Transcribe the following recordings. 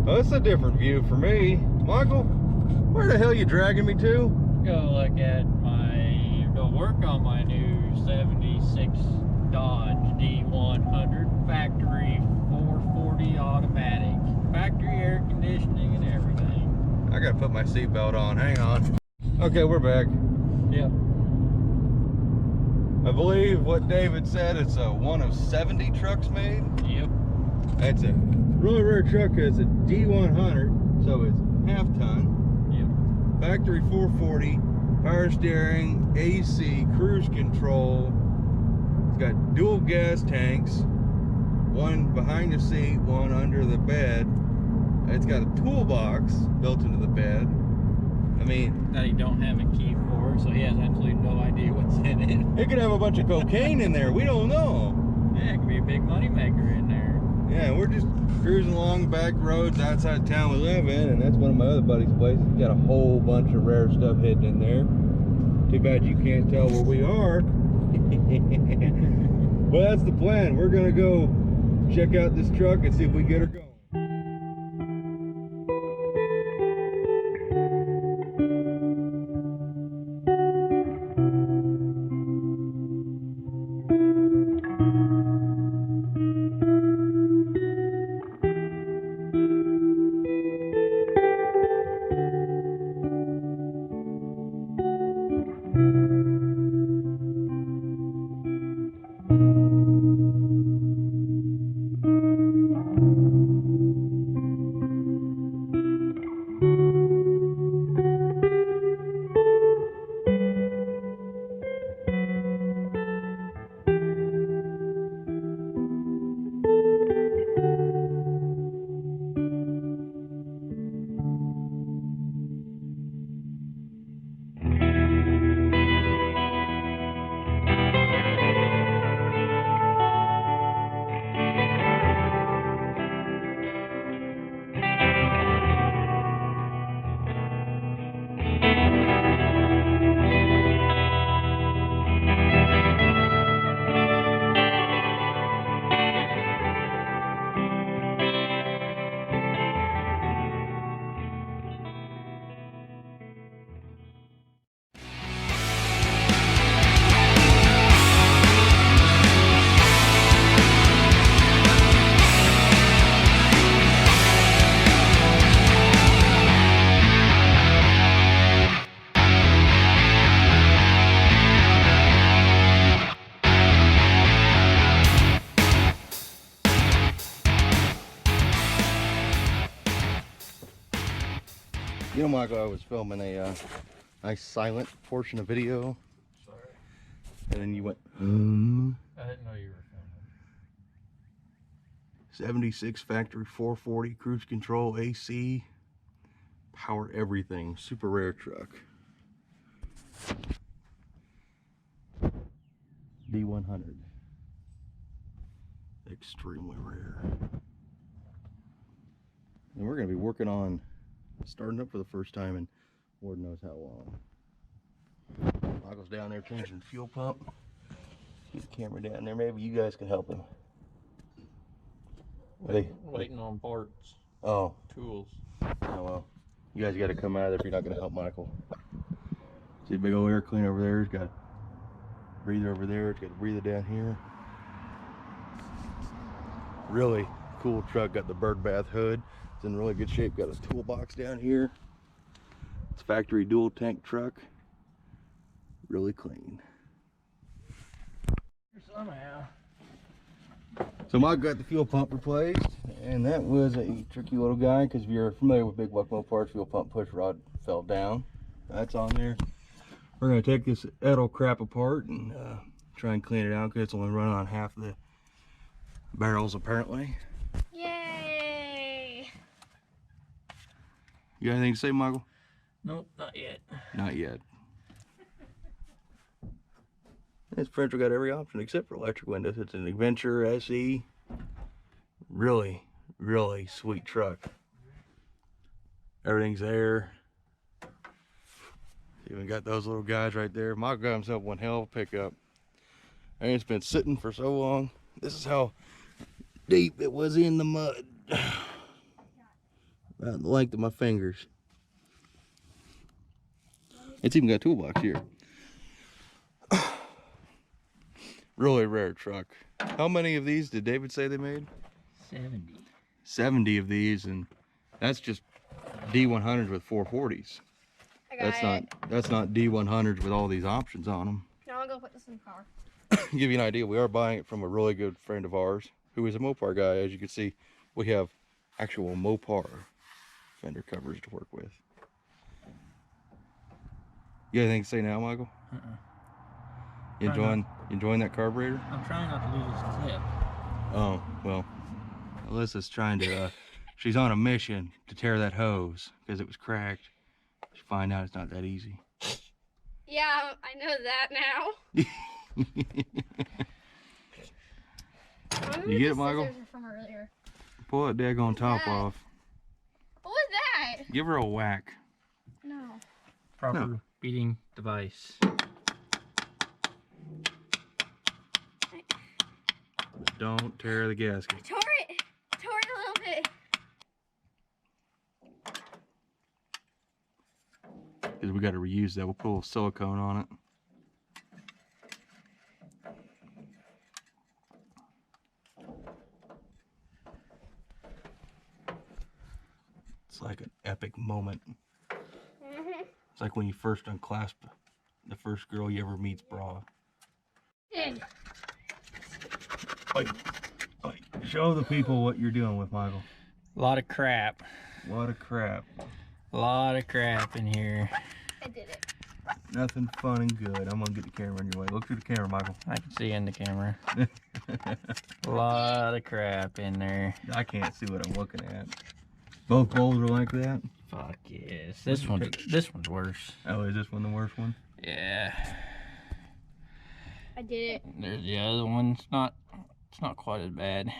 Well, it's a different view for me. Michael, where the hell you dragging me to? Go look at go work on my new 76 Dodge D100 factory 440 automatic. Factory air conditioning and everything. I gotta put my seatbelt on, hang on. Okay, we're back. Yep. I believe what David said, it's a one of 70 trucks made. Yep. It's a really rare truck. It's a D100, so it's half ton. Yep. Factory 440, power steering, AC, cruise control. It's got dual gas tanks, one behind the seat, one under the bed. It's got a toolbox built into the bed. I mean, That he don't have a key for, so he has absolutely no idea what's in it. it could have a bunch of cocaine in there. We don't know. Yeah, it could be a big money maker in there. Yeah, we're just cruising along back roads outside town we live in, and that's one of my other buddies' places. He's got a whole bunch of rare stuff hidden in there. Too bad you can't tell where we are. Well, that's the plan. We're gonna go check out this truck and see if we get her going. You know, Michael, I was filming a nice silent portion of video. Sorry. And then you went, I didn't know you were filming. 76 factory 440, cruise control, AC, power everything. Super rare truck. D100. Extremely rare. And we're going to be working on starting up for the first time in Lord knows how long. Michael's down there changing the fuel pump. Keep the camera down there. Maybe you guys can help him. Waiting on parts. Oh. Tools. Oh well. You guys got to come out of there if you're not going to help Michael. See a big old air cleaner over there. It's got a breather over there. It's got a breather down here. Really cool truck. Got the bird bath hood. It's in really good shape. Got a toolbox down here. It's a factory dual tank truck. Really clean. Somehow. So Mike got the fuel pump replaced, and that was a tricky little guy because if you're familiar with big Buckmo parts, fuel pump push rod fell down. That's on there. We're going to take this idle crap apart and try and clean it out because it's only running on half the barrels apparently. Yay! You got anything to say, Michael? Nope, not yet. Not yet. This French got every option except for electric windows. It's an Adventure SE. Really, really sweet truck. Everything's there. Even got those little guys right there. Michael got himself one hell of a pickup. And it's been sitting for so long. This is how deep it was in the mud. About the length of my fingers. It's even got a toolbox here. Really rare truck. How many of these did David say they made? 70. 70 of these, and that's just D100s with 440s. That's not D100s with all these options on them. Now I'll go put this in the car. To give you an idea, we are buying it from a really good friend of ours who is a Mopar guy. As you can see, we have actual Mopar fender covers to work with. You got anything to say now, Michael? You enjoying that carburetor? I'm trying not to lose this clip. Oh, well, Alyssa's trying to, she's on a mission to tear that hose because it was cracked. She find out it's not that easy. Yeah, I know that now. You get it, Michael? Scissors are from earlier. Pull that daggone top that? off. What was that? Give her a whack. No. Proper beating device. Don't tear the gasket. I tore it a little bit. Because we got to reuse that. We'll put a little silicone on it. It's like an epic moment. It's like when you first unclasp the first girl you ever meet's bra. Like, show the people what you're dealing with, Michael. A lot of crap. A lot of crap. A lot of crap in here. I did it. Nothing fun and good. I'm gonna get the camera in your way. Look through the camera, Michael. I can see in the camera. A lot of crap in there. I can't see what I'm looking at. Both bowls are like that? Fuck yes. This one's worse. Oh, is this one the worst one? Yeah. I did it. There's the other one. It's not quite as bad.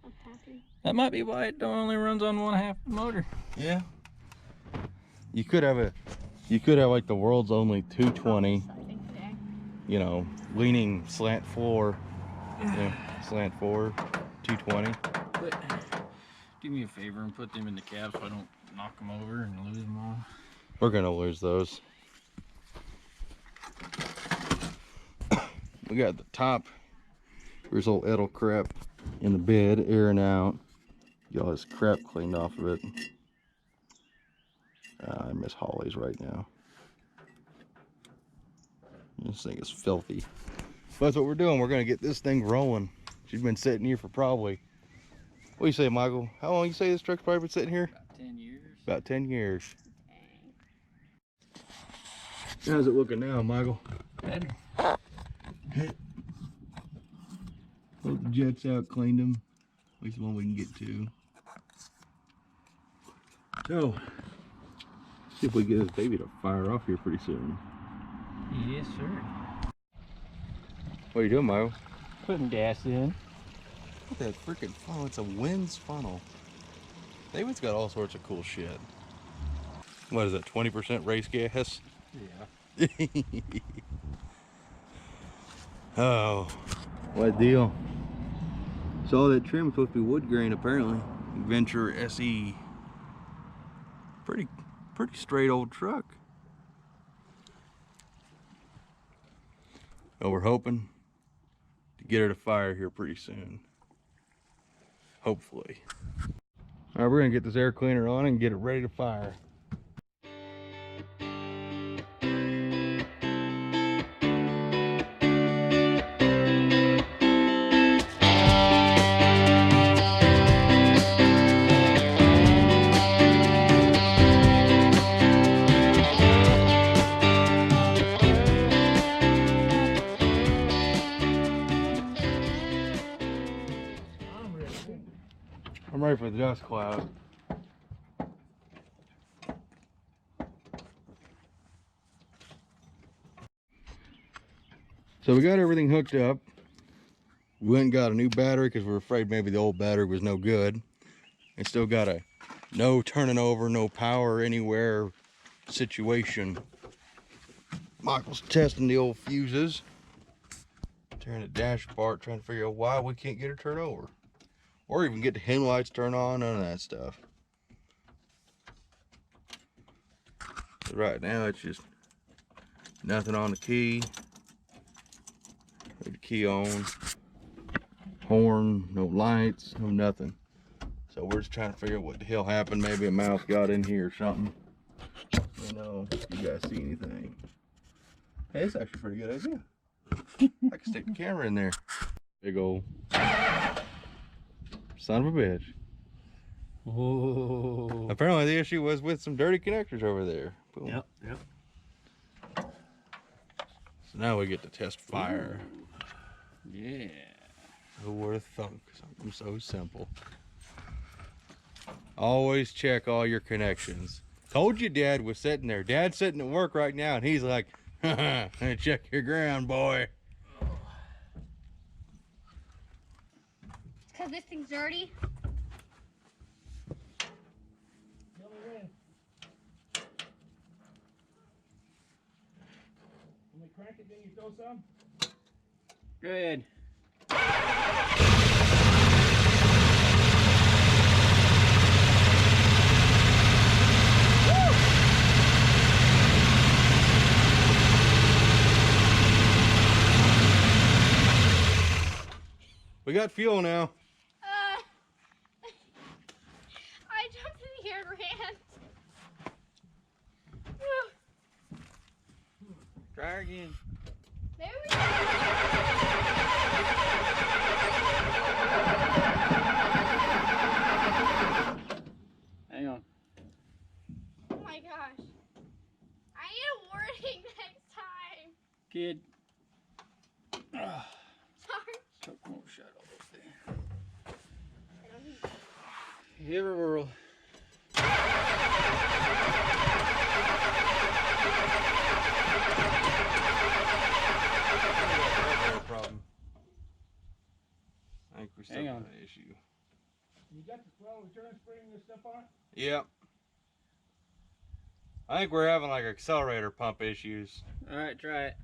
I'm happy. That might be why it only runs on one half the motor. Yeah. You could have like the world's only 220, you know, leaning slant floor, you know, slant floor, 220. But do me a favor and put them in the cab so I don't knock them over and lose them all. We're gonna lose those. We got the top. There's old Edel crap in the bed, airing out. Get all this crap cleaned off of it. I miss Holly's right now. This thing is filthy. But that's what we're doing. We're gonna get this thing rolling. She's been sitting here for probably, what do you say, Michael? How long you say this truck's probably been sitting here? About 10 years. About 10 years. How's it looking now, Michael? Better. Pulled the jets out, cleaned them. At least the one we can get to. So, see if we get this baby to fire off here pretty soon. Yes, sir. What are you doing, Michael? Putting gas in. Look at that freaking funnel. It's a Winds funnel. David's got all sorts of cool shit. What is it, 20% race gas? Yeah. Oh, what deal? Saw that trim supposed to be wood grain apparently. Adventure SE. Pretty straight old truck. Well, we're hoping to get her to fire here pretty soon. Hopefully. All right, we're gonna get this air cleaner on and get it ready to fire. I'm ready for the dust cloud. So we got everything hooked up. We went and got a new battery because we were afraid maybe the old battery was no good. And still got a no turning over, no power anywhere situation. Michael's testing the old fuses. Tearing the dash apart, trying to figure out why we can't get her turned over. Or even get the headlights turned on, none of that stuff. right now it's just nothing on the key. Leave the key on. Horn, no lights, no nothing. So we're just trying to figure out what the hell happened. Maybe a mouse got in here or something. You know, you guys see anything? Hey, it's actually a pretty good idea. I can stick the camera in there. Big old son of a bitch. Whoa. Apparently the issue was with some dirty connectors over there. Boom. Yep, yep. So now we get to test fire. Ooh. Yeah. Who would have thunk? Something so simple. Always check all your connections. Told you Dad was sitting there. Dad's sitting at work right now and he's like, check your ground, boy. Because this thing's dirty. When we crank it, then you throw some? Go ahead. We got fuel now. I jumped in the air and ran. Try again. There we go. Hang on. Oh my gosh. I need a warning next time. Kid. Sorry. Chuck won't shut off there. Give her a whirl. Problem. I think we're still Hang got on. an issue. You got the 12 return spring and stuff on it? Yep. I think we're having like accelerator pump issues. Alright, try it.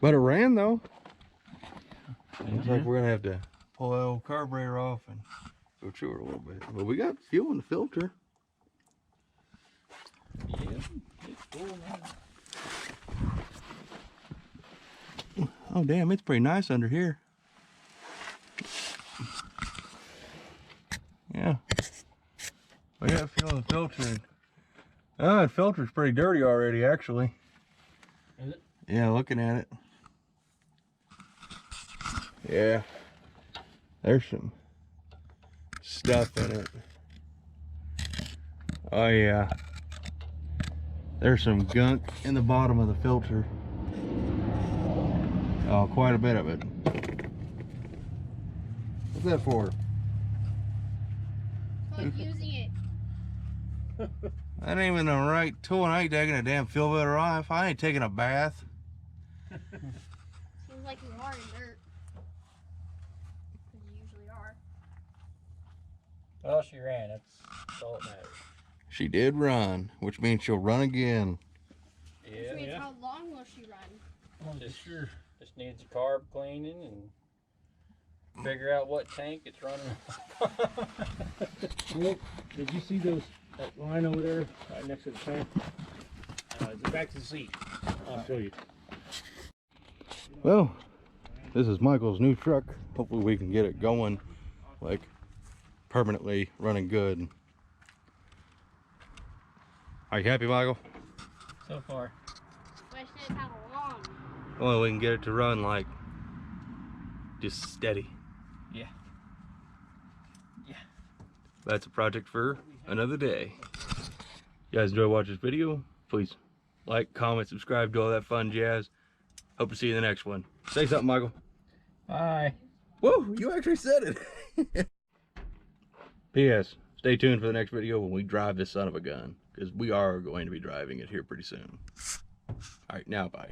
But it ran though. Looks like we're gonna have to pull that old carburetor off and go chew it a little bit. But we got fuel in the filter. Yeah, it's full now. Oh damn, it's pretty nice under here. Yeah. We got fuel in the filter. Oh, that filter's pretty dirty already actually. Is it? Yeah, looking at it. Yeah. There's some stuff in it. Oh yeah. There's some gunk in the bottom of the filter. Oh, quite a bit of it. What's that for? Like using it. That ain't even the right tool. I ain't taking a damn fuel filter off. I ain't taking a bath. Seems like you are in dirt. Because you usually are. Well, she ran. That's all that matters. She did run, which means she'll run again. Which means how long will she run? Just needs a carb cleaning and figure out what tank it's running. Look, did you see that line over there right next to the tank? Back to the seat. I'll show you. Well, this is Michael's new truck. Hopefully we can get it going, like permanently running good. Are you happy, Michael? So far. Question is how long. Well, we can get it to run like just steady. Yeah. Yeah. That's a project for another day. You guys enjoy watching this video? Please like, comment, subscribe, do all that fun jazz. Hope to see you in the next one. Say something, Michael. Bye. Whoa, you actually said it. P.S. Stay tuned for the next video when we drive this son of a gun, because we are going to be driving it here pretty soon. All right, now bye.